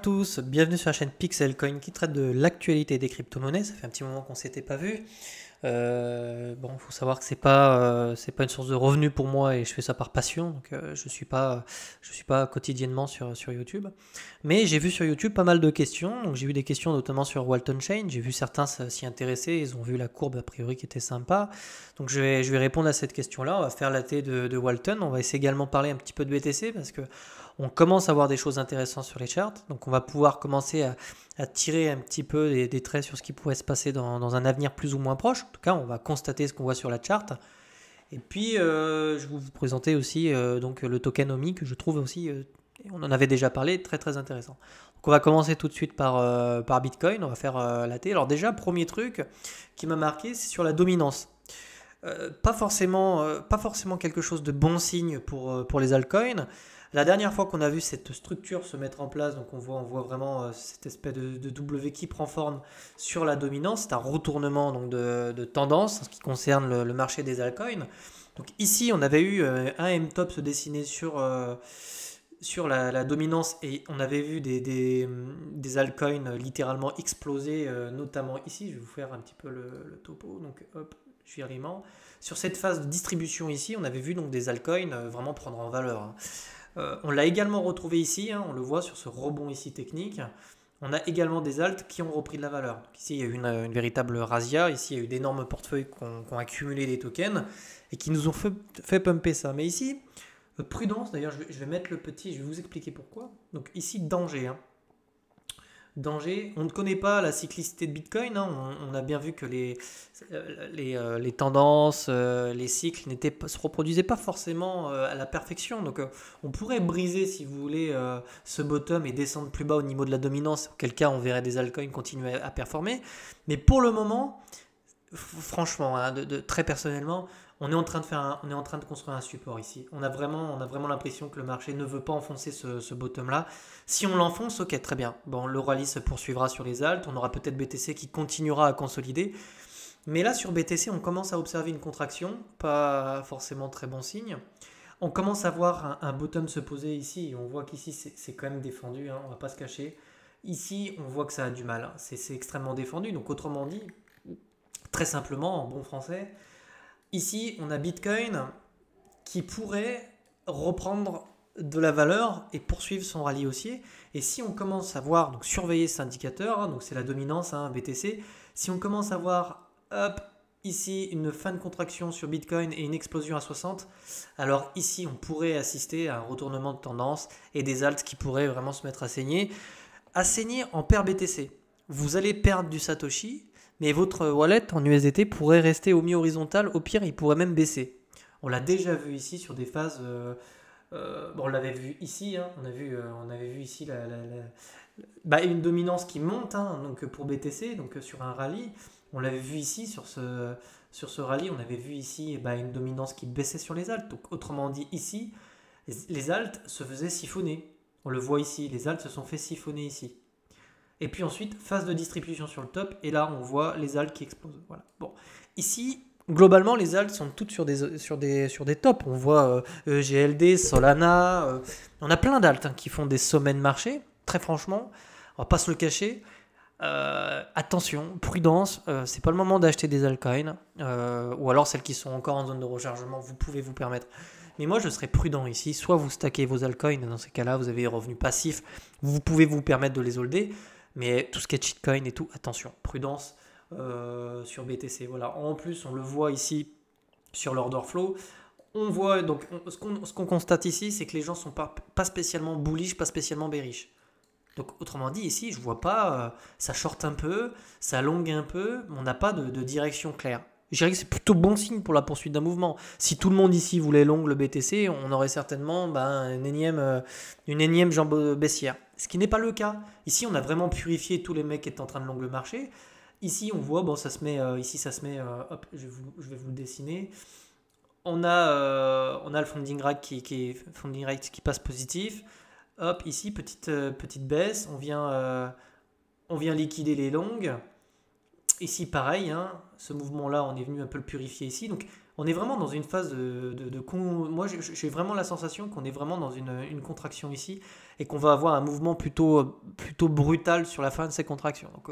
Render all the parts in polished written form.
tous, bienvenue sur la chaîne Pixelcoin qui traite de l'actualité des crypto-monnaies. Ça fait un petit moment qu'on ne s'était pas vu. Bon, il faut savoir que c'est pas une source de revenus pour moi et je fais ça par passion. Donc, je suis pas quotidiennement sur YouTube. Mais j'ai vu sur YouTube pas mal de questions. Donc, j'ai vu des questions notamment sur Walton Chain. J'ai vu certains s'y intéresser. Ils ont vu la courbe a priori qui était sympa. Donc, je vais répondre à cette question-là. On va faire la T de Walton. On va essayer également de parler un petit peu de BTC parce que on commence à voir des choses intéressantes sur les charts. Donc, on va pouvoir commencer à tirer un petit peu des traits sur ce qui pourrait se passer dans un avenir plus ou moins proche. En tout cas, on va constater ce qu'on voit sur la chart. Et puis, je vais vous présenter aussi donc, le token OMI que je trouve aussi, on en avait déjà parlé, très très intéressant. Donc, on va commencer tout de suite par Bitcoin. On va faire la T. Alors déjà, premier truc qui m'a marqué, c'est sur la dominance. Pas forcément quelque chose de bon signe pour les altcoins. La dernière fois qu'on a vu cette structure se mettre en place, donc on voit vraiment cette espèce de W qui prend forme sur la dominance. C'est un retournement donc de tendance en ce qui concerne le marché des altcoins. Donc ici, on avait eu un M-top se dessiner sur la dominance et on avait vu des altcoins littéralement exploser, notamment ici. Je vais vous faire un petit peu le topo. Donc hop, je vais vraiment. Sur cette phase de distribution ici, on avait vu donc des altcoins vraiment prendre en valeur, hein. On l'a également retrouvé ici, hein, on le voit sur ce rebond ici technique. On a également des alts qui ont repris de la valeur. Donc ici, il y a eu une véritable razzia. Ici, il y a eu d'énormes portefeuilles qui ont accumulé des tokens et qui nous ont fait pumper ça. Mais ici, prudence, d'ailleurs, je vais mettre le petit, je vais vous expliquer pourquoi. Donc ici, danger, hein. Danger, on ne connaît pas la cyclicité de Bitcoin, hein. On a bien vu que les tendances, les cycles se reproduisaient pas forcément à la perfection. Donc on pourrait briser, si vous voulez, ce bottom et descendre plus bas au niveau de la dominance, auquel cas on verrait des altcoins continuer à performer. Mais pour le moment, franchement, hein, très personnellement, on est en train de construire un support ici. On a vraiment l'impression que le marché ne veut pas enfoncer ce bottom-là. Si on l'enfonce, ok, très bien. Bon, le rallye se poursuivra sur les alts. On aura peut-être BTC qui continuera à consolider. Mais là, sur BTC, on commence à observer une contraction. Pas forcément très bon signe. On commence à voir un bottom se poser ici. On voit qu'ici, c'est quand même défendu, hein, on ne va pas se cacher. Ici, on voit que ça a du mal, hein. C'est extrêmement défendu. Donc, autrement dit, très simplement, en bon français, ici, on a Bitcoin qui pourrait reprendre de la valeur et poursuivre son rallye haussier. Et si on commence à voir, donc surveiller cet indicateur, hein, donc c'est la dominance, hein, BTC, si on commence à voir, hop, ici une fin de contraction sur Bitcoin et une explosion à 60, alors ici on pourrait assister à un retournement de tendance et des alts qui pourraient vraiment se mettre à saigner. À saigner en paire BTC. Vous allez perdre du Satoshi, mais votre wallet en USDT pourrait rester au mi-horizontal, au pire il pourrait même baisser. On l'a déjà vu ici sur des phases, bon, on l'avait vu ici, hein, on avait vu ici une dominance qui monte, hein, donc pour BTC, donc sur un rallye. On l'avait vu ici sur ce rallye, on avait vu ici une dominance qui baissait sur les alts. Donc autrement dit ici, les alts se faisaient siphonner. On le voit ici, les alts se sont fait siphonner ici. Et puis ensuite, phase de distribution sur le top, et là on voit les alts qui explosent. Voilà. Bon, ici, globalement, les alts sont toutes sur des tops. On voit GLD, Solana, on a plein d'alts, hein, qui font des sommets de marché. Très franchement, on va pas se le cacher. Attention, prudence, c'est pas le moment d'acheter des altcoins, ou alors celles qui sont encore en zone de rechargement, vous pouvez vous permettre. Mais moi, je serais prudent ici. Soit vous stackez vos altcoins, dans ces cas-là, vous avez des revenus passifs, vous pouvez vous permettre de les holder. Mais tout ce qui est shitcoin et tout, attention, prudence sur BTC. Voilà. En plus, on le voit ici sur l'order flow. On voit donc ce qu'on constate ici, c'est que les gens sont pas spécialement bullish, pas spécialement bearish. Donc autrement dit, ici, je vois pas, ça short un peu, ça longue un peu, on n'a pas de direction claire. Je dirais que c'est plutôt bon signe pour la poursuite d'un mouvement. Si tout le monde ici voulait long le BTC, on aurait certainement une énième jambe baissière. Ce qui n'est pas le cas. Ici, on a vraiment purifié tous les mecs qui étaient en train de long le marché. Ici, on voit, bon, ça se met, hop, je vais vous le dessiner. On a le funding rate qui passe positif. Hop, ici, petite baisse. On vient liquider les longues. Ici, pareil, hein, ce mouvement-là, on est venu un peu le purifier ici. Donc, on est vraiment dans une phase moi j'ai vraiment la sensation qu'on est vraiment dans une contraction ici et qu'on va avoir un mouvement plutôt brutal sur la fin de ces contractions. Donc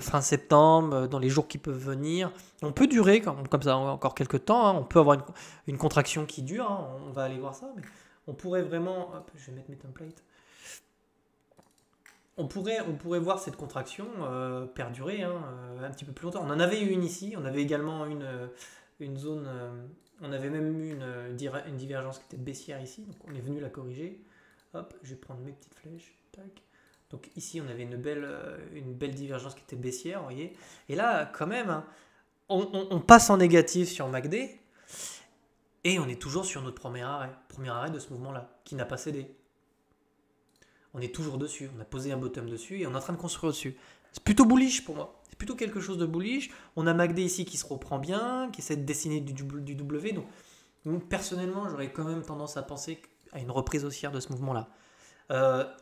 fin septembre, dans les jours qui peuvent venir, on peut durer comme ça encore quelques temps, hein. On peut avoir une contraction qui dure, hein. On va aller voir ça, mais on pourrait vraiment, hop, je vais mettre mes templates. On pourrait voir cette contraction perdurer, hein, un petit peu plus longtemps. On en avait eu une ici, on avait également une zone, on avait même eu une divergence qui était baissière ici, donc on est venu la corriger. Hop, je vais prendre mes petites flèches, tac. Donc ici on avait une belle divergence qui était baissière, vous voyez. Et là, quand même, hein, on passe en négatif sur MACD et on est toujours sur notre premier arrêt de ce mouvement-là, qui n'a pas cédé. On est toujours dessus, on a posé un bottom dessus et on est en train de construire dessus. C'est plutôt bullish pour moi, c'est plutôt quelque chose de bullish. On a MACD ici qui se reprend bien, qui essaie de dessiner du W. Donc personnellement, j'aurais quand même tendance à penser à une reprise haussière de ce mouvement-là.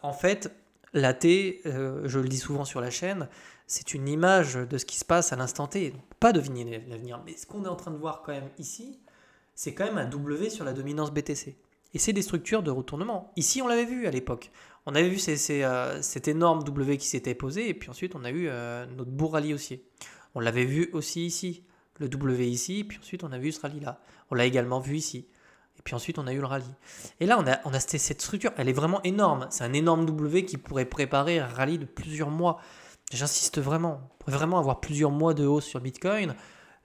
En fait, la T, je le dis souvent sur la chaîne, c'est une image de ce qui se passe à l'instant T. Donc, pas deviner l'avenir, mais ce qu'on est en train de voir quand même ici, c'est quand même un W sur la dominance BTC. Et c'est des structures de retournement. Ici, on l'avait vu à l'époque. On avait vu cet énorme W qui s'était posé, et puis ensuite, on a eu notre beau rallye haussier. On l'avait vu aussi ici, le W ici, puis ensuite, on a vu ce rallye-là. On l'a également vu ici. Et puis ensuite, on a eu le rallye. Et là, on a cette structure, elle est vraiment énorme. C'est un énorme W qui pourrait préparer un rallye de plusieurs mois. J'insiste vraiment. On pourrait vraiment avoir plusieurs mois de hausse sur Bitcoin.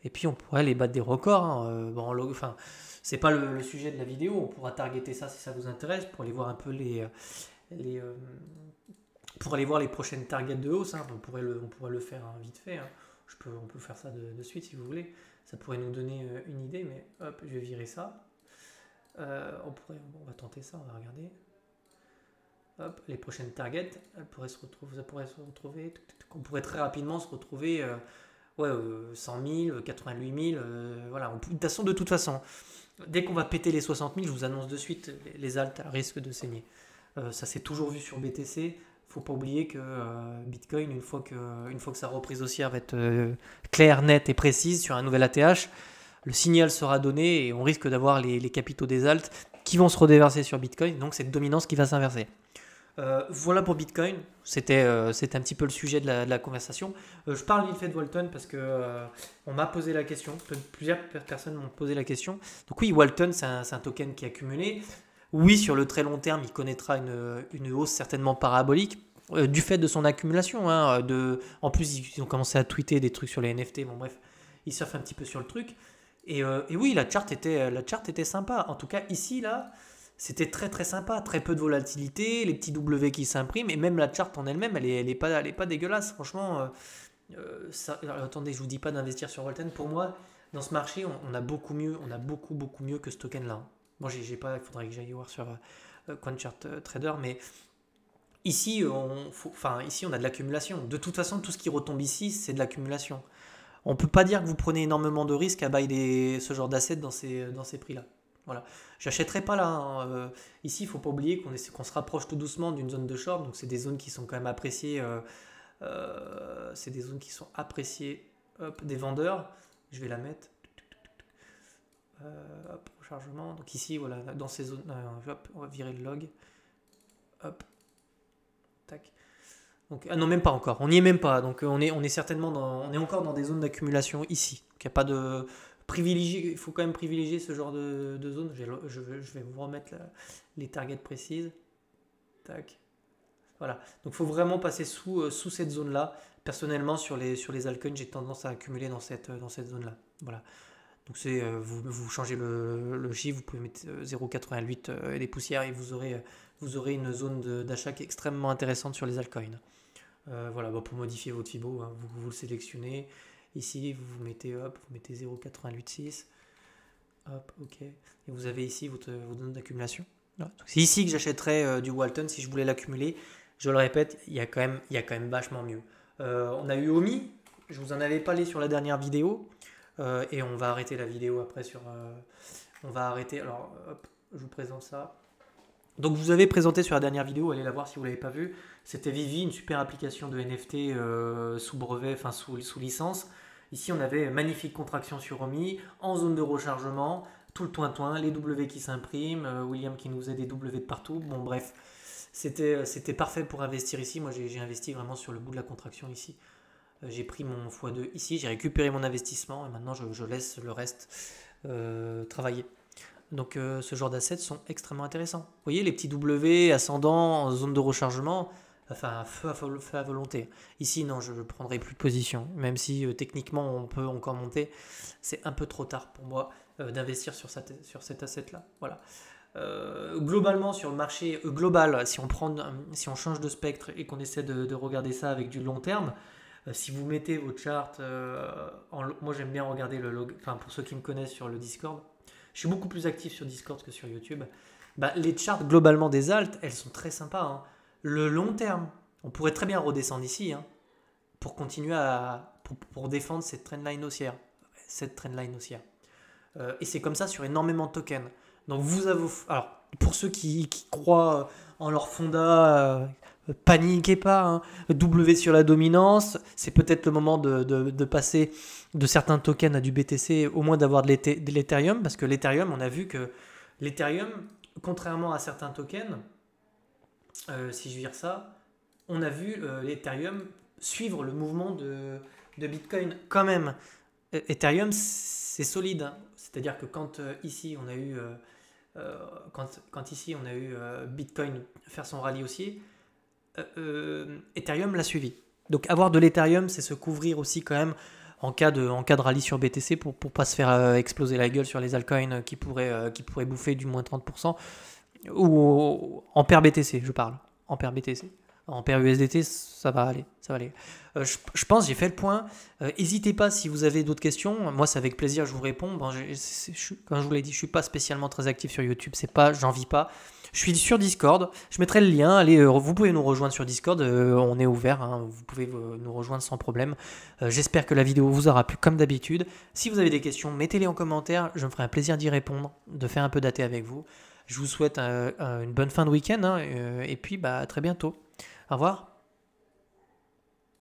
Et puis, on pourrait aller battre des records. Hein. Enfin, c'est pas le sujet de la vidéo. On pourra targeter ça si ça vous intéresse pour aller voir un peu pour aller voir les prochaines targets de hausse. Hein. On pourrait le faire hein, vite fait. Hein. On peut faire ça de suite si vous voulez. Ça pourrait nous donner une idée. Mais hop, je vais virer ça. On va tenter ça, on va regarder. Hop, les prochaines targets, ça pourrait se retrouver. On pourrait très rapidement se retrouver 100 000, 88 000. Voilà. De toute façon, dès qu'on va péter les 60 000, je vous annonce de suite, les alts risquent de saigner. Ça s'est toujours vu sur BTC. Il ne faut pas oublier que Bitcoin, une fois que sa reprise haussière va être claire, nette et précise sur un nouvel ATH, le signal sera donné et on risque d'avoir les capitaux des alts qui vont se redéverser sur Bitcoin. Donc, c'est une dominance qui va s'inverser. Voilà pour Bitcoin. C'était un petit peu le sujet de la conversation. Je parle vite fait de Walton parce que on m'a posé la question. Plusieurs personnes m'ont posé la question. Donc oui, Walton, c'est un token qui est accumulé. Oui, sur le très long terme, il connaîtra une hausse certainement parabolique du fait de son accumulation. Hein, en plus, ils ont commencé à tweeter des trucs sur les NFT. Bon bref, ils surfent un petit peu sur le truc. Et oui, la chart était sympa. En tout cas, ici, là, c'était très très sympa. Très peu de volatilité, les petits W qui s'impriment. Et même la chart en elle-même, elle est pas dégueulasse. Franchement, alors, attendez, je vous dis pas d'investir sur Walton. Pour moi, dans ce marché, on a beaucoup mieux. On a beaucoup mieux que ce token-là. Bon, j'ai pas, il faudrait que j'aille voir sur CoinChartTrader. Mais ici, ici, on a de l'accumulation. De toute façon, tout ce qui retombe ici, c'est de l'accumulation. On ne peut pas dire que vous prenez énormément de risques à buy ce genre d'assets dans ces prix-là. Voilà. J'achèterai pas là. Hein. Ici, il ne faut pas oublier qu'on se rapproche tout doucement d'une zone de short. Donc, c'est des zones qui sont quand même appréciées. C'est des zones qui sont appréciées des vendeurs. Je vais la mettre. Hop, rechargement. Donc ici, voilà, dans ces zones. Hop, on va virer le log. Hop. Tac. Donc, non, même pas encore. On n'y est même pas. Donc, on est encore dans des zones d'accumulation ici. Donc, il n'y a pas de privilégié. Il faut quand même privilégier ce genre de zone. Je vais vous remettre les targets précises. Tac. Voilà. Donc, il faut vraiment passer sous cette zone-là. Personnellement, sur les altcoins, j'ai tendance à accumuler dans cette zone-là. Voilà. Donc, vous changez le chiffre, vous pouvez mettre 0,88 et des poussières et vous aurez une zone d'achat qui est extrêmement intéressante sur les altcoins. Voilà, pour modifier votre Fibo, hein, vous le sélectionnez. Ici, vous mettez 0,886. Hop, ok. Et vous avez ici votre zone d'accumulation. C'est ici que j'achèterais du Walton si je voulais l'accumuler. Je le répète, il y a quand même vachement mieux. On a eu Omi, je vous en avais parlé sur la dernière vidéo. Et on va arrêter la vidéo après on va arrêter. Alors, hop, je vous présente ça. Donc, je vous avais présenté sur la dernière vidéo, allez la voir si vous ne l'avez pas vue. C'était Vivi, une super application de NFT sous brevet, enfin sous licence. Ici, on avait magnifique contraction sur Romy, en zone de rechargement, tout le toin-toin, les W qui s'impriment, William qui nous faisait des W de partout. Bon, bref, c'était parfait pour investir ici. Moi, j'ai investi vraiment sur le bout de la contraction ici. J'ai pris mon x2 ici, j'ai récupéré mon investissement et maintenant je laisse le reste travailler. Donc ce genre d'assets sont extrêmement intéressants. Vous voyez les petits W ascendants en zone de rechargement, enfin feu à volonté. Ici non, je ne prendrai plus de position, même si techniquement on peut encore monter. C'est un peu trop tard pour moi d'investir sur cet asset-là. Voilà. Globalement sur le marché global, si on change de spectre et qu'on essaie de regarder ça avec du long terme, si vous mettez vos charts, moi j'aime bien regarder le log, enfin pour ceux qui me connaissent sur le Discord, je suis beaucoup plus actif sur Discord que sur YouTube. Les charts globalement des alts, elles sont très sympas. Hein. Le long terme, on pourrait très bien redescendre ici hein, pour continuer pour défendre cette trendline haussière. Et c'est comme ça sur énormément de tokens. Donc alors pour ceux qui croient en leur fonda, paniquez pas. Hein. W sur la dominance, c'est peut-être le moment de passer de certains tokens à du BTC, au moins d'avoir de l'Ethereum, parce que l'Ethereum, on a vu que l'Ethereum, contrairement à certains tokens, si je vire ça, on a vu l'Ethereum suivre le mouvement de Bitcoin quand même. Ethereum, c'est solide. Hein. C'est-à-dire que quand ici, on a eu... quand ici on a eu Bitcoin faire son rallye haussier, Ethereum l'a suivi. Donc avoir de l'Ethereum, c'est se couvrir aussi quand même en cas de rallye sur BTC pour ne pas se faire exploser la gueule sur les altcoins qui pourraient bouffer du moins 30%. Ou en paire BTC, je parle. En paire BTC. En paire USDT, ça va aller. Je pense, j'ai fait le point. N'hésitez pas si vous avez d'autres questions. Moi, c'est avec plaisir, je vous réponds. Comme je vous l'ai dit, je ne suis pas spécialement très actif sur YouTube. J'en vis pas. Je suis sur Discord. Je mettrai le lien. Allez, vous pouvez nous rejoindre sur Discord. On est ouvert. Hein. Vous pouvez nous rejoindre sans problème. J'espère que la vidéo vous aura plu comme d'habitude. Si vous avez des questions, mettez-les en commentaire. Je me ferai un plaisir d'y répondre, de faire un peu daté avec vous. Je vous souhaite une bonne fin de week-end. Hein, et puis, à très bientôt. Au revoir.